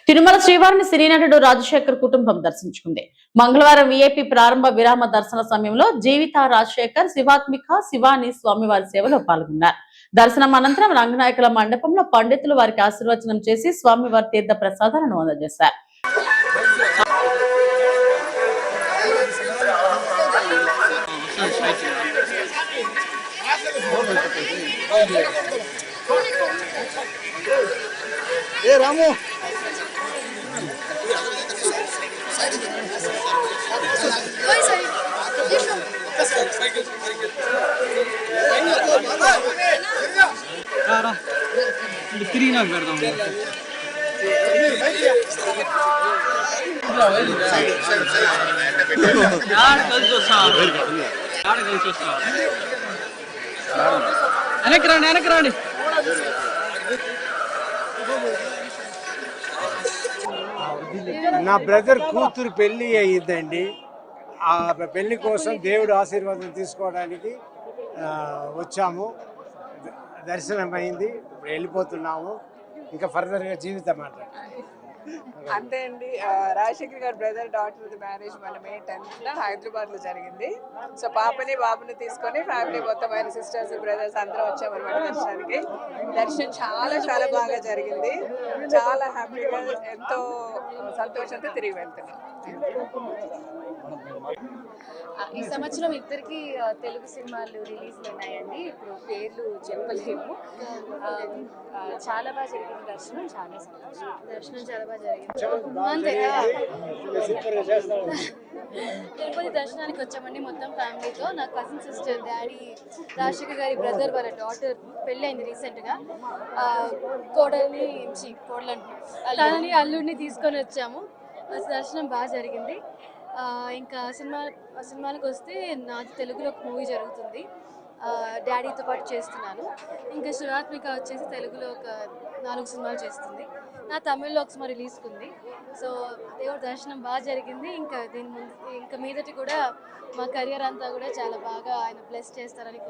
తిరుమల శ్రీవారిని సినీ నటుడు రాజశేఖర్ కుటుంబం దర్శించుకుంది. మంగళవారం వీఐపీ ప్రారంభ విరామ దర్శన సమయంలో జీవిత రాజశేఖర్, శివాత్మిక, శివాని స్వామివారి సేవలో పాల్గొన్నారు. దర్శనం అనంతరం రంగనాయకుల మండపంలో పండితులు వారికి ఆశీర్వచనం చేసి స్వామివారి తీర్థ ప్రసాదాలను అందజేశారు. రాము తిరిగి నాకు పెడతాం కలిసి వస్తా వెనక్కి రండి నా బ్రదర్ కూతురు పెళ్లి అయ్యిందండి. ఆ పెళ్లి కోసం దేవుడు ఆశీర్వాదం తీసుకోవడానికి వచ్చాము. దర్శనం అయింది, వెళ్ళిపోతున్నాము. ఇంకా ఫర్దర్గా జీవితం అంతే అండి. రాజశేఖర్ గారి బ్రదర్ డాటర్ మ్యారేజ్ మన May 10th హైదరాబాద్లో జరిగింది. సో పాపని బాబుని తీసుకొని ఫ్యామిలీ మొత్తం ఆయన సిస్టర్స్ బ్రదర్స్ అందరం వచ్చామన్నమాట దర్శనానికి. దర్శనం చాలా చాలా బాగా జరిగింది. చాలా హ్యాపీగా ఎంతో సంతోషంతో తిరిగి వెళ్తున్నాం. ఈ సంవత్సరం ఇద్దరికి తెలుగు సినిమాలు రిలీజ్లు ఉన్నాయండి. ఇప్పుడు పేర్లు చెప్పలేము. చాలా బాగా జరిగింది దర్శనం. చాలా సంతోషం. దర్శనం చాలా బాగా జరిగింది. తిరుపతి దర్శనానికి వచ్చామండి మొత్తం ఫ్యామిలీతో. నా కజిన్ సిస్టర్, డాడీ, రాజశేఖర్ గారి బ్రదర్ వాళ్ళ డాటర్ పెళ్ళి అయింది రీసెంట్గా. తనని అల్లుడిని తీసుకొని వచ్చాము. దర్శనం బాగా జరిగింది. ఇంకా సినిమాలకు వస్తే నాది తెలుగులో ఒక మూవీ జరుగుతుంది, డాడీతో పాటు చేస్తున్నాను. ఇంకా శివాత్మిక వచ్చేసి తెలుగులో ఒక 4 సినిమాలు చేస్తుంది. నా తమిళ్లో ఒక సినిమా రిలీజ్కి ఉంది. సో దేవుడి దర్శనం బాగా జరిగింది. ఇంకా దీని ముందు ఇంకా మీదటి కూడా మా కెరియర్ అంతా కూడా చాలా బాగా ఆయన బ్లెస్ చేస్తారని